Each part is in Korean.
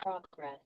Progress.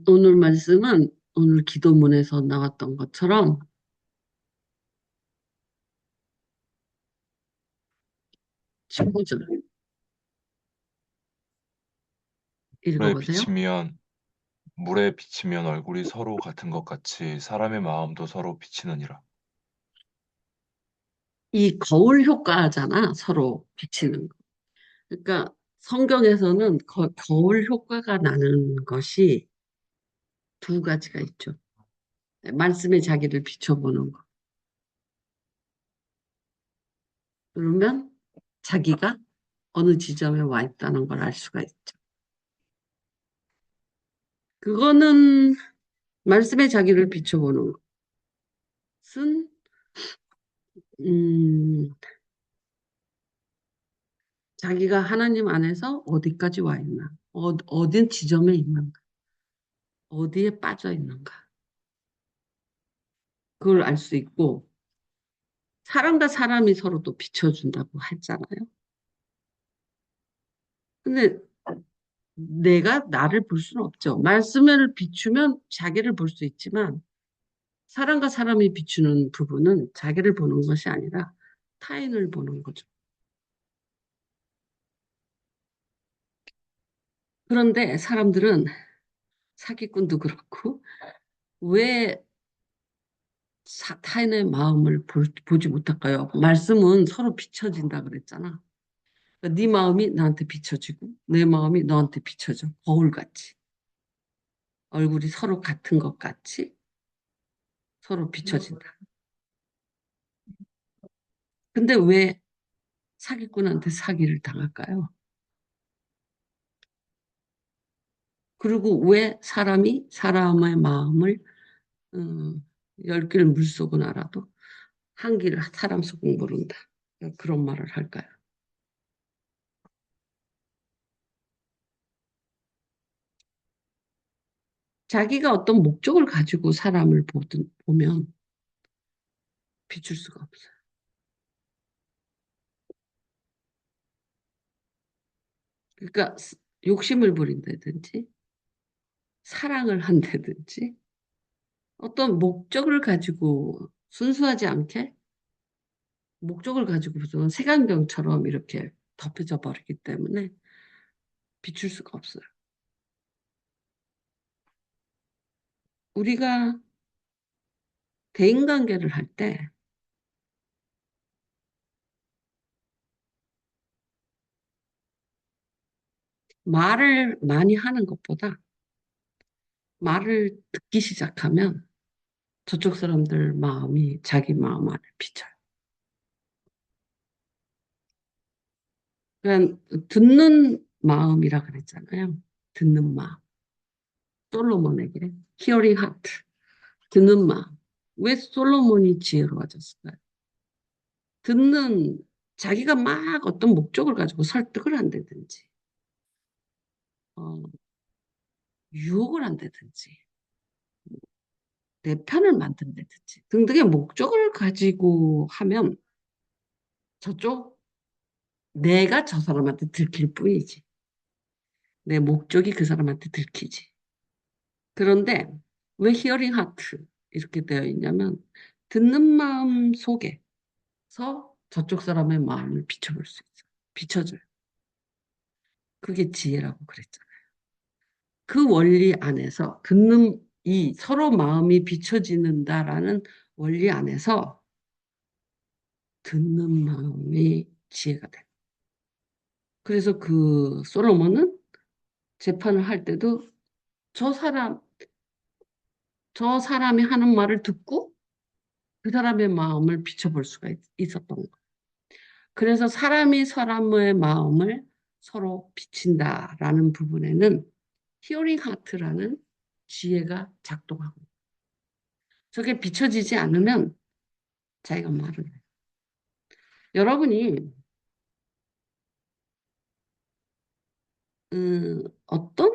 오늘 말씀은 오늘 기도문에서 나왔던 것처럼 19절 물에 읽어보세요. 비치면 물에 비치면 얼굴이 서로 같은 것 같이 사람의 마음도 서로 비치느니라. 이 거울 효과잖아, 서로 비치는 거. 그러니까 성경에서는 거울 효과가 나는 것이 두 가지가 있죠. 말씀에 자기를 비춰보는 거. 그러면 자기가 어느 지점에 와 있다는 걸 알 수가 있죠. 그거는 말씀에 자기를 비춰보는 것은 음, 자기가 하나님 안에서 어디까지 와 있나, 어딘 지점에 있는가, 어디에 빠져 있는가, 그걸 알 수 있고, 사람과 사람이 서로 또 비춰준다고 했잖아요. 근데 내가 나를 볼 수는 없죠. 말씀을 비추면 자기를 볼 수 있지만, 사람과 사람이 비추는 부분은 자기를 보는 것이 아니라 타인을 보는 거죠. 그런데 사람들은 사기꾼도 그렇고, 왜 타인의 마음을 보지 못할까요? 말씀은 서로 비춰진다 그랬잖아. 그러니까 네 마음이 나한테 비춰지고 내 마음이 너한테 비춰져. 거울같이. 얼굴이 서로 같은 것 같이 서로 비춰진다. 근데 왜 사기꾼한테 사기를 당할까요? 그리고 왜 사람이 사람의 마음을 열 길 물속은 알아도 한 길을 사람 속은 모른다. 그런 말을 할까요? 자기가 어떤 목적을 가지고 사람을 보면 비출 수가 없어요. 그러니까 욕심을 부린다든지 사랑을 한다든지 어떤 목적을 가지고 순수하지 않게 목적을 가지고서는 색안경처럼 이렇게 덮여져 버리기 때문에 비출 수가 없어요. 우리가 대인관계를 할 때 말을 많이 하는 것보다 말을 듣기 시작하면 저쪽 사람들 마음이 자기 마음 안에 비쳐요. 그러니까 듣는 마음이라 그랬잖아요. 듣는 마음. 솔로몬에게 hearing heart. 듣는 마음. 왜 솔로몬이 지혜로워졌을까요? 듣는 자기가 막 어떤 목적을 가지고 설득을 한다든지 어, 유혹을 한다든지 내 편을 만든다든지 등등의 목적을 가지고 하면 저쪽 내가 저 사람한테 들킬 뿐이지 내 목적이 그 사람한테 들키지. 그런데 왜 히어링 하트 이렇게 되어 있냐면 듣는 마음 속에서 저쪽 사람의 마음을 비춰볼 수 있어. 비춰줘요. 그게 지혜라고 그랬잖아. 그 원리 안에서 듣는 이 서로 마음이 비춰지는다라는 원리 안에서 듣는 마음이 지혜가 돼. 그래서 그 솔로몬은 재판을 할 때도 저 사람, 저 사람이 하는 말을 듣고 그 사람의 마음을 비춰볼 수가 있었던 거. 그래서 사람이 사람의 마음을 서로 비친다라는 부분에는 히어링 하트라는 지혜가 작동하고 저게 비춰지지 않으면 자기가 말을 해요. 여러분이 어떤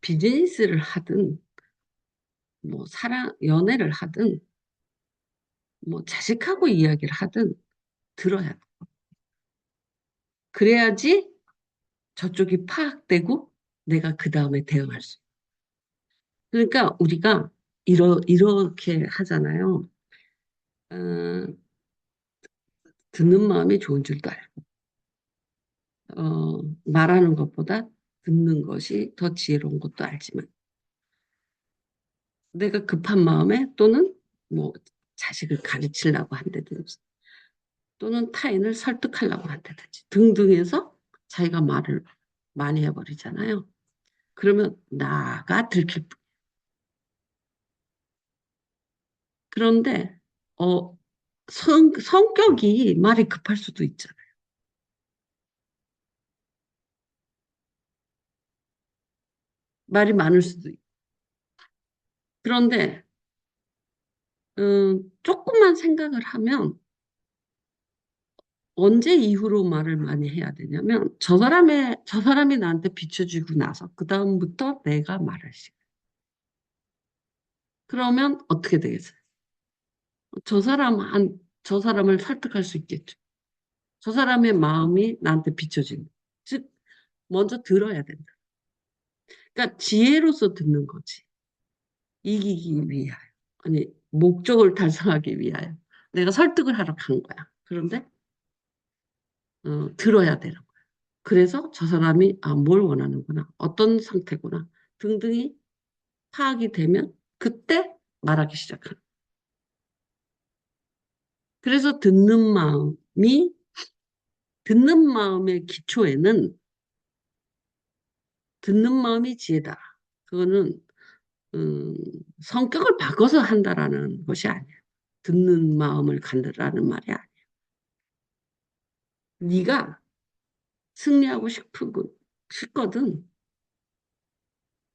비즈니스를 하든 뭐 사랑 연애를 하든 뭐 자식하고 이야기를 하든 들어야 돼. 그래야지 저쪽이 파악되고 내가 그 다음에 대응할 수. 그러니까 우리가 이렇게 하잖아요. 어, 듣는 마음이 좋은 줄도 알고, 말하는 것보다 듣는 것이 더 지혜로운 것도 알지만, 내가 급한 마음에 또는 뭐 자식을 가르치려고 한다든지, 또는 타인을 설득하려고 한다든지 등등해서 자기가 말을 많이 해버리잖아요. 그러면 나가 들킬 뿐. 그런데 성격이 말이 급할 수도 있잖아요. 말이 많을 수도 있고. 그런데 조금만 생각을 하면 언제 이후로 말을 많이 해야 되냐면 저 사람이 나한테 비춰주고 나서 그 다음부터 내가 말할 시간. 그러면 어떻게 되겠어요? 저 사람을 설득할 수 있겠죠. 저 사람의 마음이 나한테 비춰지는. 즉, 먼저 들어야 된다. 그러니까 지혜로서 듣는 거지. 이기기 위하여. 아니, 목적을 달성하기 위하여. 내가 설득을 하러 간 거야. 그런데, 들어야 되는 거야. 그래서 저 사람이, 뭘 원하는구나. 어떤 상태구나. 등등이 파악이 되면, 그때 말하기 시작하는 거야. 그래서 듣는 마음의 기초에는, 듣는 마음이 지혜다. 그거는 음, 성격을 바꿔서 한다라는 것이 아니야. 듣는 마음을 간다라는 말이 아니야. 네가 승리하고 싶거든.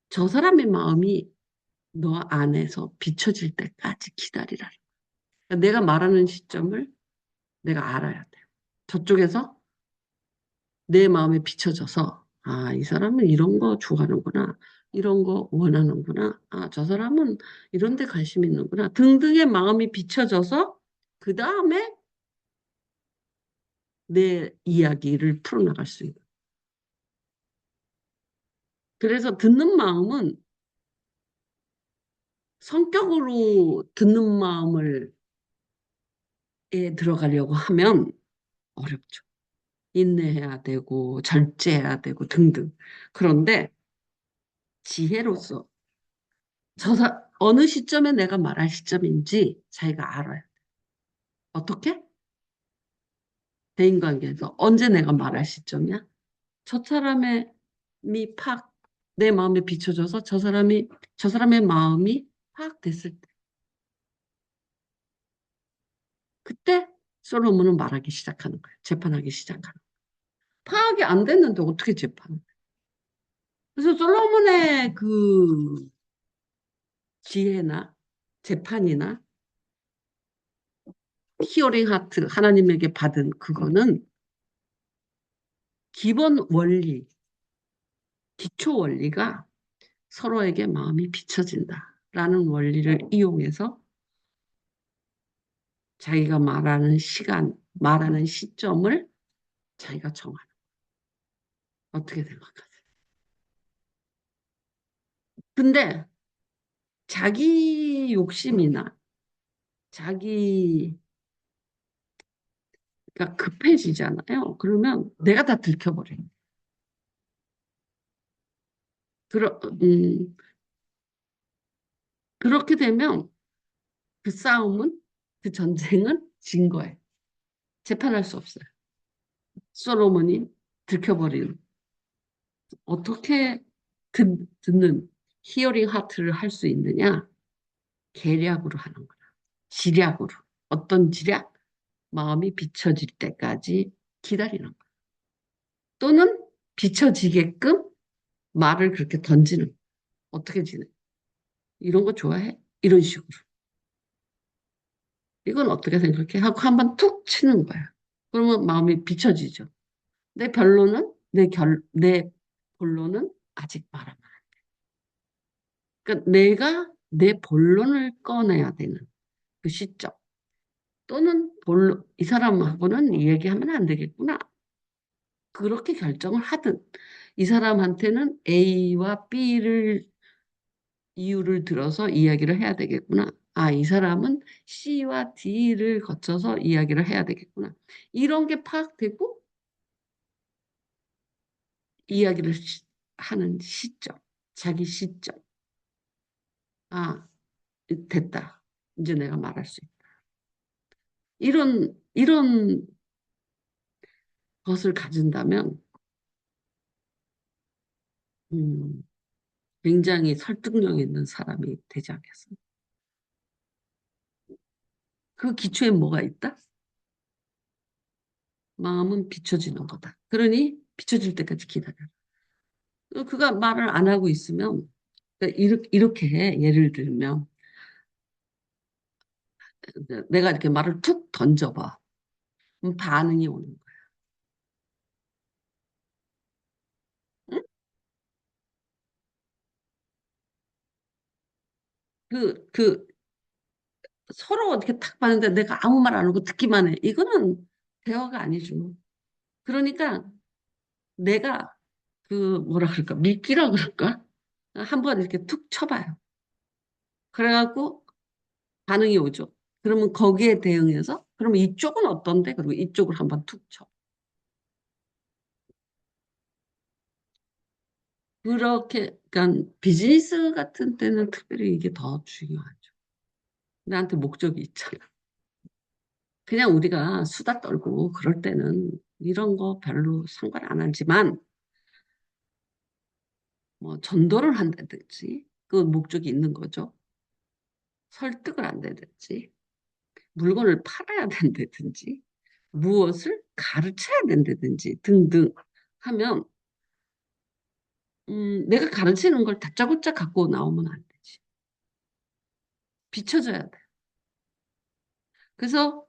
저 사람의 마음이 너 안에서 비춰질 때까지 기다리라. 그러니까 내가 말하는 시점을 내가 알아야 돼. 저쪽에서 내 마음에 비춰져서 이 사람은 이런 거 좋아하는구나. 이런 거 원하는구나. 저 사람은 이런 데 관심 있는구나. 등등의 마음이 비춰져서 그 다음에 내 이야기를 풀어나갈 수 있는. 그래서 듣는 마음은 성격으로 듣는 마음을 들어가려고 하면 어렵죠. 인내해야 되고 절제해야 되고 등등. 그런데 지혜로서 어느 시점에 내가 말할 시점인지 자기가 알아요. 어떻게? 대인관계에서 언제 내가 말할 시점이야? 저 사람의 내 마음에 비춰져서 저 사람의 마음이 파악됐을 때 그때 솔로몬은 말하기 시작하는 거예요. 재판하기 시작하는 거예요. 파악이 안 됐는데 어떻게 재판을? 그래서 솔로몬의 그 지혜나 재판이나 히어링 하트 하나님에게 받은 그거는 기본 원리, 기초 원리가 서로에게 마음이 비춰진다라는 원리를 이용해서 자기가 말하는 시간, 말하는 시점을 자기가 정하는. 어떻게 생각하세요? 근데 자기 욕심이나 자기가 급해지잖아요. 그러면 내가 다 들켜버려요. 그러, 음, 그렇게 되면 그 싸움은, 그 전쟁은 진 거예요. 재판할 수 없어요. 솔로몬이 들켜버리는. 어떻게 듣는 히어링 하트를 할 수 있느냐? 계략으로 하는 거야. 지략으로. 어떤 지략? 마음이 비춰질 때까지 기다리는 거야. 또는 비춰지게끔 말을 그렇게 던지는 거야. 어떻게 지내? 이런 거 좋아해? 이런 식으로. 이건 어떻게 생각해? 하고 한번 툭 치는 거야. 그러면 마음이 비춰지죠. 내 본론은 아직 말하면. 그러니까 내가 내 본론을 꺼내야 되는 그 시점. 또는 이 사람하고는 이 얘기하면 안 되겠구나. 그렇게 결정을 하든 이 사람한테는 A와 B를 이유를 들어서 이야기를 해야 되겠구나. 아, 이 사람은 C와 D를 거쳐서 이야기를 해야 되겠구나. 이런 게 파악되고 이야기를 하는 시점, 자기 시점. 아, 됐다. 이제 내가 말할 수 있다. 이런 것을 가진다면, 음, 굉장히 설득력 있는 사람이 되지 않겠습니까? 그 기초에 뭐가 있다? 마음은 비춰지는 거다. 그러니 비춰질 때까지 기다려. 그가 말을 안 하고 있으면 그러니까 이렇게 해. 예를 들면 내가 이렇게 말을 툭 던져봐. 그럼 반응이 오는 거야. 응? 그 서로 어떻게 탁 봤는데 내가 아무 말 안 하고 듣기만 해. 이거는 대화가 아니죠. 그러니까 내가 그 뭐라 그럴까 미끼라 그럴까? 한번 이렇게 툭 쳐봐요. 그래갖고 반응이 오죠. 그러면 거기에 대응해서 그러면 이쪽은 어떤데? 그리고 이쪽을 한번 툭 쳐. 그렇게 그러니까 비즈니스 같은 때는 특별히 이게 더 중요하죠. 나한테 목적이 있잖아. 그냥 우리가 수다 떨고 그럴 때는 이런 거 별로 상관 안 하지만 뭐 전도를 한다든지 그 목적이 있는 거죠. 설득을 한다든지 물건을 팔아야 된다든지 무엇을 가르쳐야 된다든지 등등 하면 내가 가르치는 걸 다짜고짜 갖고 나오면 안 되지. 비춰줘야 돼. 그래서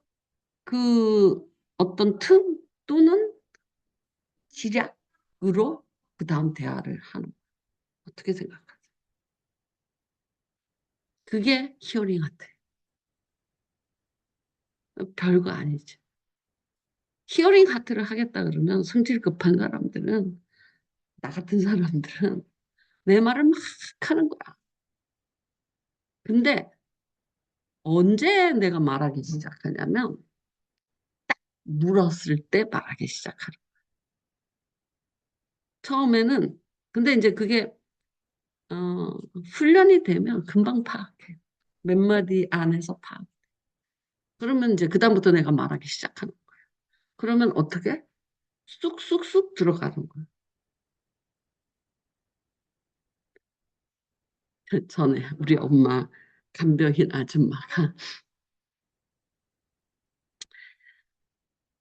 그 어떤 틈 또는 지략으로 그 다음 대화를 하는 거. 어떻게 생각하세요? 그게 히어링 하트. 별거 아니지. 히어링 하트를 하겠다 그러면 성질 급한 사람들은 나 같은 사람들은 내 말을 막 하는 거야. 근데 언제 내가 말하기 시작하냐면 물었을 때 말하기 시작하는 거야. 처음에는 근데 이제 그게 어, 훈련이 되면 금방 파악해. 몇 마디 안에서 파악. 그러면 이제 그다음부터 내가 말하기 시작하는 거야. 그러면 어떻게? 쑥쑥쑥 들어가는 거야. 전에 우리 엄마 간병인 아줌마가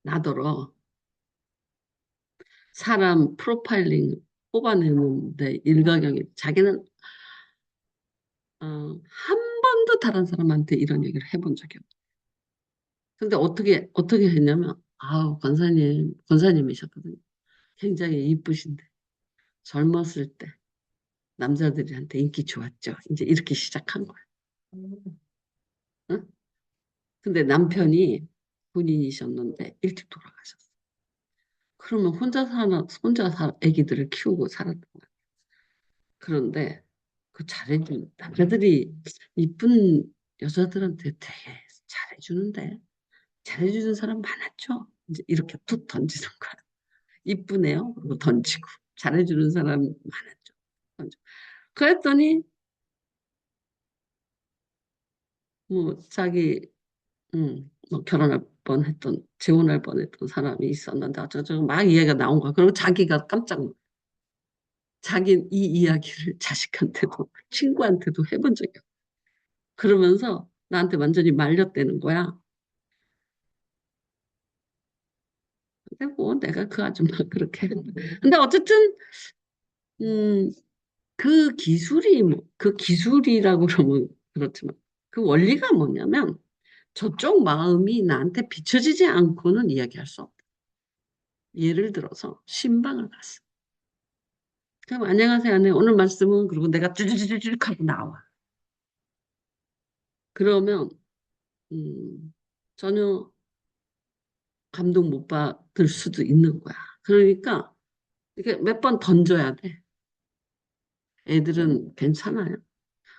나더러 사람 프로파일링 뽑아내는데 일가견이 자기는 한 번도 다른 사람한테 이런 얘기를 해본 적이 없어. 근데 어떻게 했냐면 아우 권사님이셨거든요. 굉장히 이쁘신데 젊었을 때 남자들한테 인기 좋았죠. 이제 이렇게 시작한 거야. 응? 근데 남편이 군인이셨는데 일찍 돌아가셨어. 그러면 아기들을 키우고 살았던 거야. 그런데 그 잘해준 남자들이 이쁜 여자들한테 되게 잘해주는데 잘해주는 사람 많았죠. 이제 이렇게 툭 던지는 거야. 이쁘네요. 그리고 던지고 잘해주는 사람 많았죠. 던지고. 그랬더니 뭐 자기 뭐 결혼할 뻔했던 재혼할 뻔했던 사람이 있었는데 어쩌고 막 이야기가 나온 거야. 그리고 자기가 깜짝 놀 자기 이 이야기를 자식한테도 친구한테도 해본 적이 없어. 그러면서 나한테 완전히 말렸다는 거야. 근데 뭐 내가 그 아줌마 그렇게 했는데. 근데 어쨌든 음, 그 기술이라고 그러면 그렇지만 그 원리가 뭐냐면 저쪽 마음이 나한테 비춰지지 않고는 이야기할 수 없다. 예를 들어서 신방을 갔어. 그럼 안녕하세요. 네, 오늘 말씀은 그리고 내가 쭈쭈쭈쭈 하고 나와. 그러면 전혀 감동 못 받을 수도 있는 거야. 그러니까 이렇게 몇 번 던져야 돼. 애들은 괜찮아요.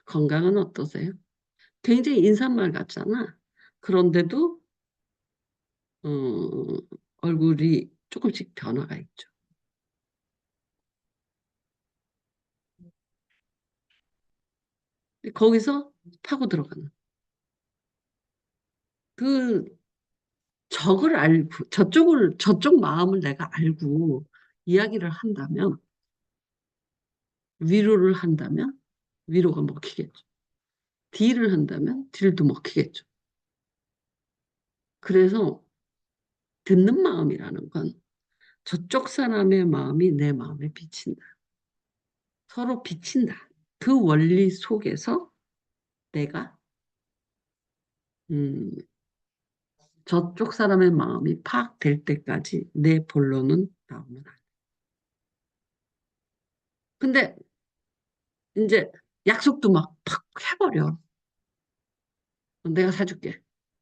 건강은 어떠세요? 굉장히 인사말 같잖아. 그런데도 어, 얼굴이 조금씩 변화가 있죠. 거기서 파고 들어가는 그 적을 알고 저쪽 마음을 내가 알고 이야기를 한다면 위로를 한다면 위로가 먹히겠죠. 딜을 한다면 딜도 먹히겠죠. 그래서 듣는 마음이라는 건 저쪽 사람의 마음이 내 마음에 비친다. 서로 비친다. 그 원리 속에서 내가 음, 저쪽 사람의 마음이 파악될 때까지 내 본론은 나오면 안 돼. 근데 이제 약속도 막 팍 해버려. 내가 사줄게.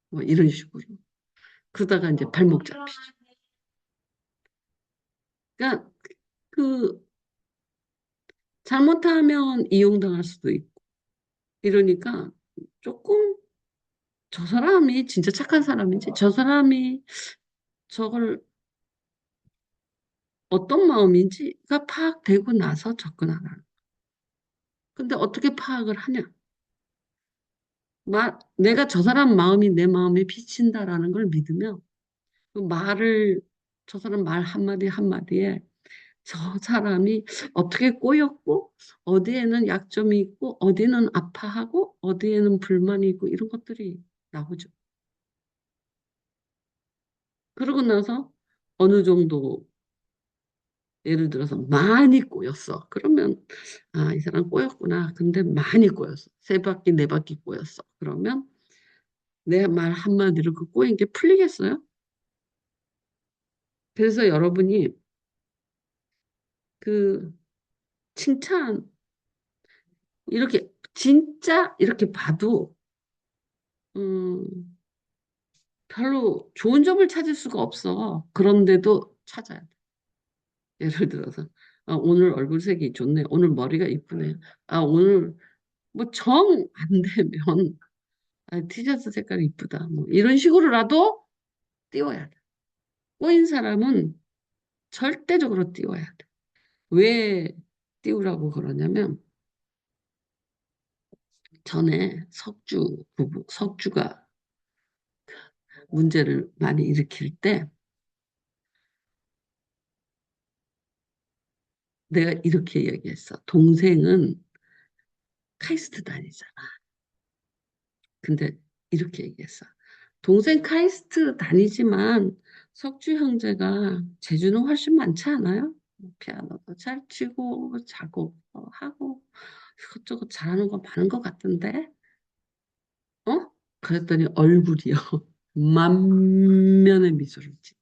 뭐 이런 식으로. 그러다가 이제 발목 잡히죠. 그러니까 그 잘못하면 이용당할 수도 있고 이러니까 조금 저 사람이 진짜 착한 사람인지 저 사람이 저걸 어떤 마음인지가 파악되고 나서 접근하라. 근데 어떻게 파악을 하냐? 내가 저 사람 마음이 내 마음에 비친다라는 걸 믿으면 그 말을 저 사람 말 한마디 한마디에 저 사람이 어떻게 꼬였고 어디에는 약점이 있고 어디는 아파하고 어디에는 불만이 있고 이런 것들이 나오죠. 그러고 나서 어느 정도 예를 들어서 많이 꼬였어. 그러면 아, 이 사람 꼬였구나. 근데 많이 꼬였어. 세 바퀴 네 바퀴 꼬였어. 그러면 내 말 한마디로 그 꼬인 게 풀리겠어요? 그래서 여러분이 그 칭찬 이렇게 진짜 이렇게 봐도 음, 별로 좋은 점을 찾을 수가 없어. 그런데도 찾아야 돼. 예를 들어서 아, 오늘 얼굴색이 좋네. 오늘 머리가 이쁘네. 아, 오늘 뭐 정 안 되면 아, 티셔츠 색깔이 이쁘다. 뭐 이런 식으로라도 띄워야 돼. 꼬인 사람은 절대적으로 띄워야 돼. 왜 띄우라고 그러냐면 전에 석주가 문제를 많이 일으킬 때 내가 이렇게 얘기했어. 동생은 카이스트 다니잖아. 근데 이렇게 얘기했어. 동생 카이스트 다니지만 석주 형제가 재주는 훨씬 많지 않아요? 뭐 피아노도 잘 치고 작곡도 하고 이것저것 잘하는 거 많은 것 같은데? 어? 그랬더니 얼굴이요. 만면의 미소를 짓.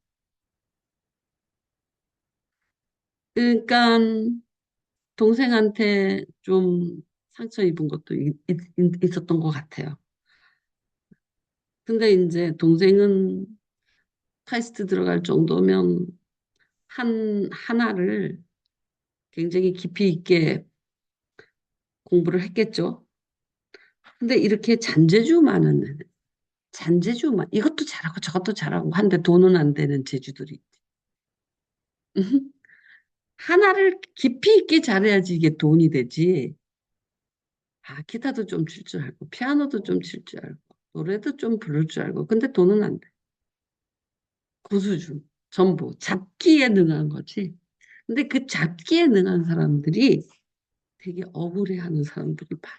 그러니까 동생한테 좀 상처 입은 것도 있었던 것 같아요. 근데 이제 동생은 카이스트 들어갈 정도면 하나를 굉장히 깊이 있게 공부를 했겠죠. 근데 이렇게 잔재주만, 이것도 잘하고 저것도 잘하고 한데 돈은 안 되는 재주들이. 하나를 깊이 있게 잘해야지 이게 돈이 되지. 아, 기타도 좀 칠 줄 알고, 피아노도 좀 칠 줄 알고, 노래도 좀 부를 줄 알고, 근데 돈은 안 돼. 그 수준. 전부. 잡기에 능한 거지. 근데 그 잡기에 능한 사람들이 되게 억울해하는 사람들이 많아.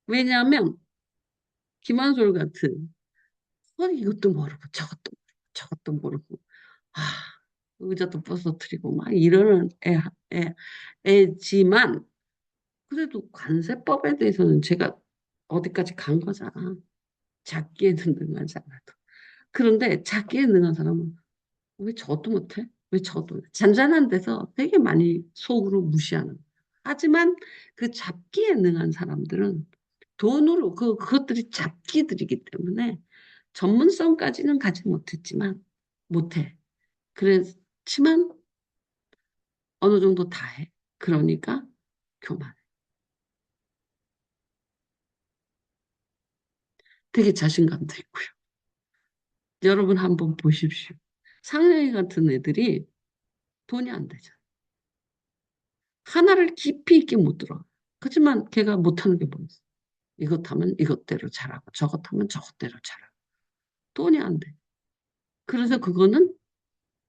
왜냐하면 김한솔 같은 이것도 모르고 저것도 모르고 아 의자도 부서뜨리고 막 이러는 애, 애지만 그래도 관세법에 대해서는 제가 어디까지 간 거잖아. 잡기에 능하지 않아도. 그런데 잡기에 능한 사람은 왜 저도 못해? 왜 저도? 잔잔한 데서 되게 많이 속으로 무시하는. 거야. 하지만 그 잡기에 능한 사람들은 돈으로 그것들이 잡기들이기 때문에 전문성까지는 가지 못했지만 못해. 그래 그렇지만 어느 정도 다 해. 그러니까 교만해. 되게 자신감도 있고요. 여러분 한번 보십시오. 상영이 같은 애들이 돈이 안 되잖아. 하나를 깊이 있게 못 들어. 그렇지만 걔가 못하는 게 뭐 있어? 이것 하면 이것대로 잘하고 저것 하면 저것대로 잘하고 돈이 안 돼. 그래서 그거는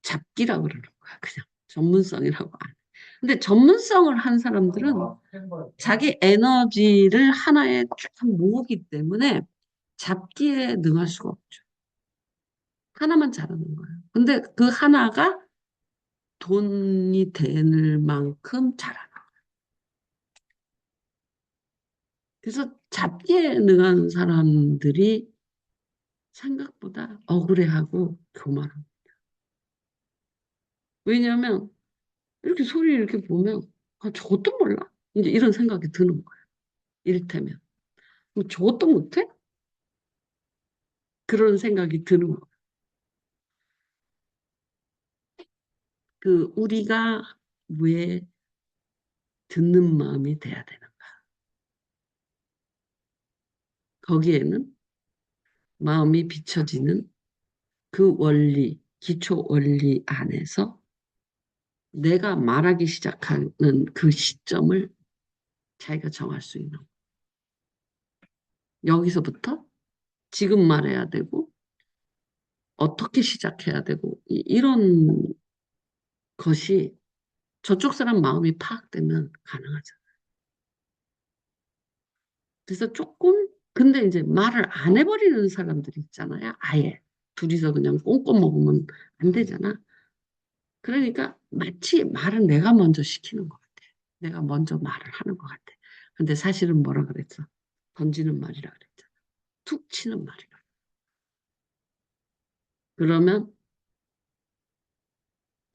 잡기라 그러는 거야. 그냥 전문성이라고 안 해. 근데 전문성을 한 사람들은 자기 에너지를 하나에 쭉 모으기 때문에 잡기에 능할 수가 없죠. 하나만 잘하는 거예요. 근데 그 하나가 돈이 되는 만큼 잘하는 거예요. 그래서 잡기에 능한 사람들이 생각보다 억울해하고 교만해요. 왜냐하면 이렇게 소리 이렇게 보면 아, 저것도 몰라? 이제 이런 생각이 드는 거예요. 이를테면 뭐 저것도 못해? 그런 생각이 드는 거예요. 그 우리가 왜 듣는 마음이 돼야 되는가? 거기에는 마음이 비춰지는 그 원리, 기초 원리 안에서 내가 말하기 시작하는 그 시점을 자기가 정할 수 있는 거예요. 여기서부터 지금 말해야 되고 어떻게 시작해야 되고 이런 것이 저쪽 사람 마음이 파악되면 가능하죠. 그래서 조금 근데 이제 말을 안 해버리는 사람들이 있잖아요. 아예 둘이서 그냥 꽁꽁 먹으면 안 되잖아. 그러니까 마치 말은 내가 먼저 시키는 것 같아. 내가 먼저 말을 하는 것 같아. 근데 사실은 뭐라 그랬어? 던지는 말이라 그랬잖아. 툭 치는 말이라. 그러면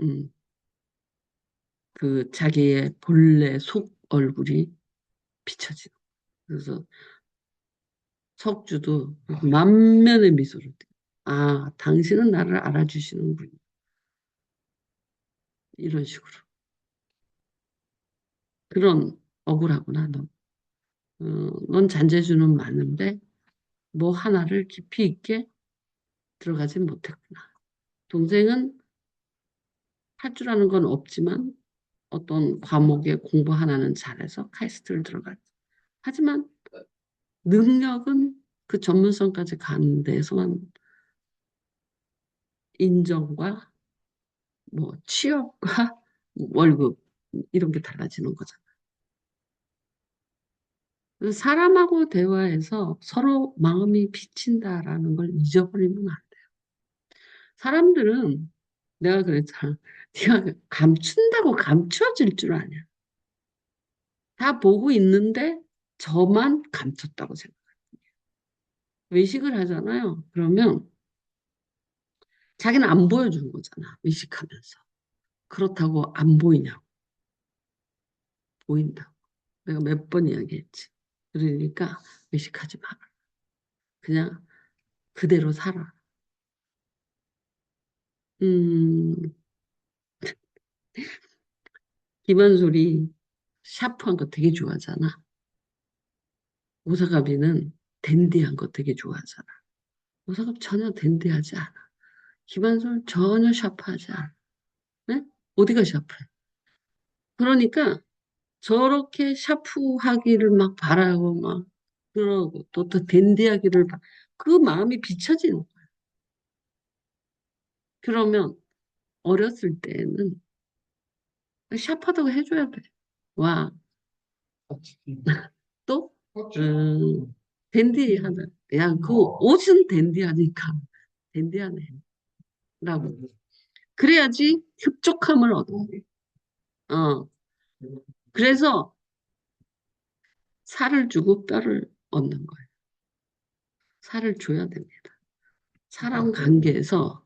음, 그 자기의 본래 속 얼굴이 비춰지는. 그래서 석주도 만면의 미소를 띠. 아, 당신은 나를 알아주시는군. 이런 식으로. 그런 억울하구나, 너. 넌 잔재주는 많은데 뭐 하나를 깊이 있게 들어가지 못했구나. 동생은 할 줄 아는 건 없지만 어떤 과목에 공부 하나는 잘해서 카이스트를 들어갔지. 하지만 능력은 그 전문성까지 가는 데서만 인정과 뭐 취업과 월급 이런 게 달라지는 거잖아. 그래서 사람하고 대화해서 서로 마음이 비친다라는 걸 잊어버리면 안 돼. 사람들은 내가 그랬잖아. 네가 감춘다고 감춰질 줄 아냐. 다 보고 있는데 저만 감췄다고 생각. 외식을 하잖아요. 그러면 자기는 안 보여주는 거잖아. 외식하면서. 그렇다고 안 보이냐고. 보인다고. 내가 몇 번 이야기했지. 그러니까 외식하지 마. 그냥 그대로 살아. 음, 김한솔이 샤프한 거 되게 좋아하잖아. 오사가비는 댄디한 거 되게 좋아하잖아. 오사가비 전혀 댄디하지 않아. 김한솔 전혀 샤프하지 않아. 네? 어디가 샤프해? 그러니까 저렇게 샤프하기를 막 바라고 막 그러고 또 댄디하기를 그 마음이 비춰지는 거야. 그러면 어렸을 때는 샤프하다고 해줘야 돼. 와, 또 댄디하다. 야, 그 옷은 댄디하니까 댄디하네. 라고. 그래야지 흡족함을 얻어. 어. 그래서 살을 주고 뼈를 얻는 거예요. 살을 줘야 됩니다. 사람 관계에서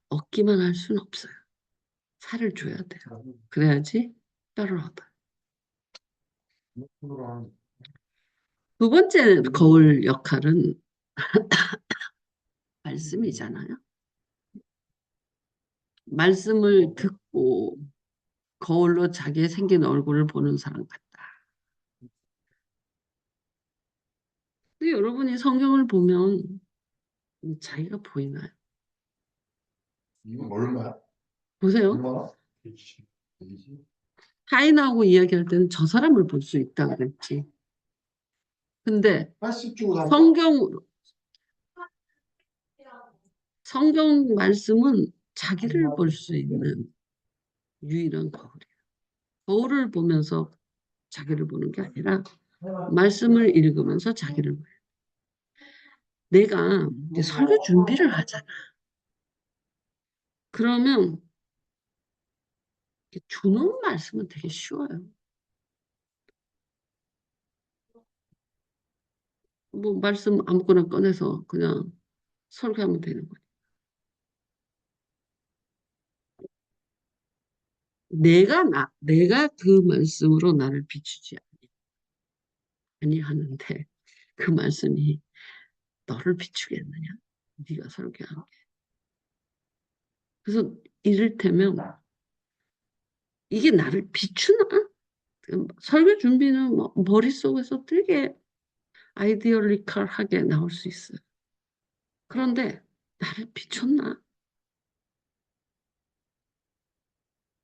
얻기만 할 수는 없어요. 살을 줘야 돼요. 그래야지 뼈를 얻어요. 두 번째 거울 역할은 말씀이잖아요. 말씀을 듣고 거울로 자기의 생긴 얼굴을 보는 사람 같다. 근데 여러분이 성경을 보면 자기가 보이나요? 이거 얼마야? 보세요. 얼마나? 120, 120? 타인하고 이야기할 때는 저 사람을 볼 수 있다 그랬지. 근데 80 주고 산 거? 성경 말씀은 자기를 볼 수 있는 유일한 거울이에요. 거울을 보면서 자기를 보는 게 아니라 말씀을 읽으면서 자기를 봐요. 내가 이제 설교 준비를 하잖아. 그러면 이렇게 주는 말씀은 되게 쉬워요. 뭐 말씀 아무거나 꺼내서 그냥 설교하면 되는 거예요. 내가 그 말씀으로 나를 비추지 아니하는데 그 말씀이 너를 비추겠느냐? 네가 설교한 게. 그래서 이를테면 이게 나를 비추나? 설교 준비는 뭐 머릿속에서 되게 아이디어리컬하게 나올 수 있어요. 그런데 나를 비췄나?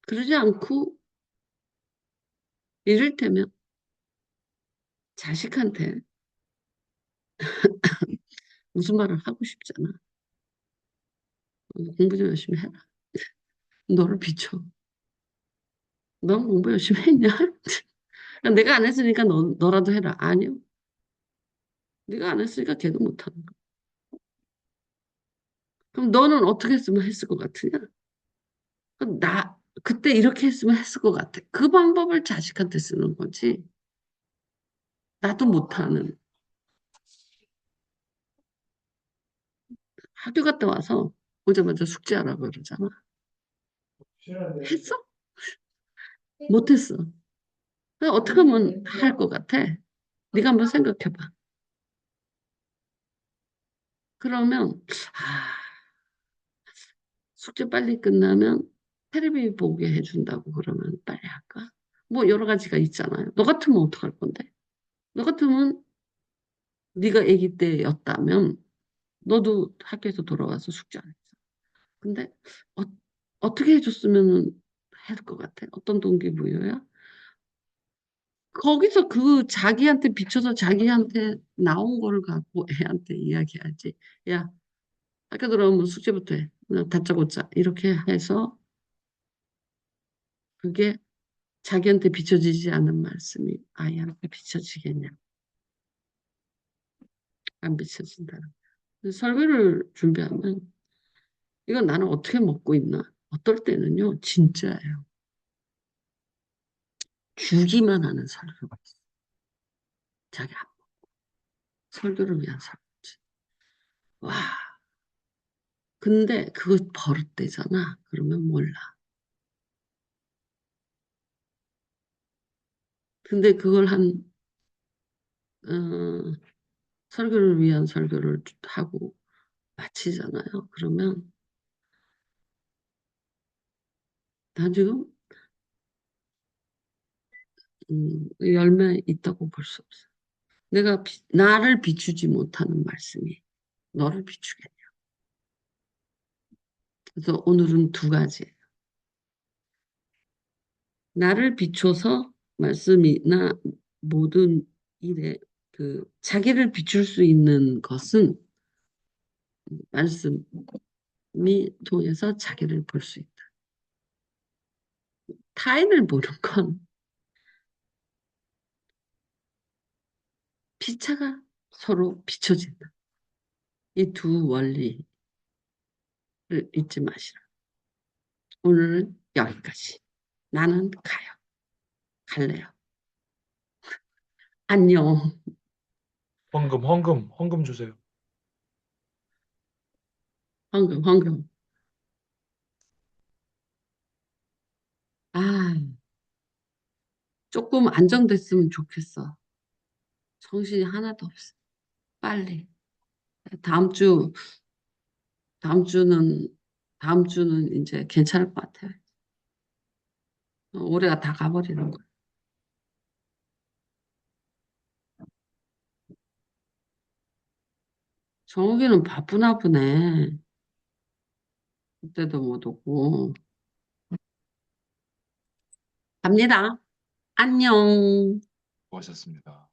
그러지 않고 이를테면 자식한테 무슨 말을 하고 싶잖아. 공부 좀 열심히 해라. 너를 비춰. 넌 공부 열심히 했냐? 내가 안 했으니까 너라도 해라. 아니요. 네가 안 했으니까 걔도 못하는 거야. 그럼 너는 어떻게 했으면 했을 것 같으냐? 그럼 그때 이렇게 했으면 했을 것 같아. 그 방법을 자식한테 쓰는 거지. 나도 못하는. 학교 갔다 와서 오자마자 숙제하라고 그러잖아. 했어? 못했어. 그럼 어떻게 하면 할 것 같아? 네가 한번 생각해봐. 그러면 숙제 빨리 끝나면 테레비 보게 해준다고 그러면 빨리 할까? 뭐 여러 가지가 있잖아요. 너 같으면 어떡할 건데? 너 같으면 네가 아기 때였다면 너도 학교에서 돌아와서 숙제 안 했어. 근데 어떻게 해줬으면 할 것 같아? 어떤 동기부여야? 거기서 그 자기한테 비춰서 자기한테 나온 거를 갖고 애한테 이야기하지. 야, 학교 들어오면 숙제부터 해. 그냥 다짜고짜 이렇게 해서 그게 자기한테 비춰지지 않는 말씀이 아이한테 비춰지겠냐? 안 비춰진다. 설교를 준비하면 이건 나는 어떻게 먹고 있나? 어떨 때는요, 진짜예요. 주기만 하는 설교가 있어. 자기 안 먹고. 설교를 위한 설교지. 와, 근데 그거 버릇되잖아. 그러면 몰라. 근데 그걸 어, 설교를 위한 설교를 하고 마치잖아요. 그러면 나 지금 열매 있다고 볼 수 없어. 나를 비추지 못하는 말씀이 너를 비추겠냐. 그래서 오늘은 두 가지. 나를 비춰서 말씀이나 모든 일에 자기를 비출 수 있는 것은 말씀이 통해서 자기를 볼 수 있다. 타인을 보는 건 피차가 서로 비춰진다. 이 두 원리를 잊지 마시라. 오늘은 여기까지. 나는 가요. 갈래요. 안녕. 헌금 주세요. 황금. 아, 조금 안정됐으면 좋겠어. 정신이 하나도 없어. 빨리. 다음 주, 다음 주는 다음 주는 이제 괜찮을 것 같아요. 올해가 다 가버리는 거야. 정욱이는 바쁘나 보네. 그때도 못 오고. 갑니다. 안녕. 수고하셨습니다.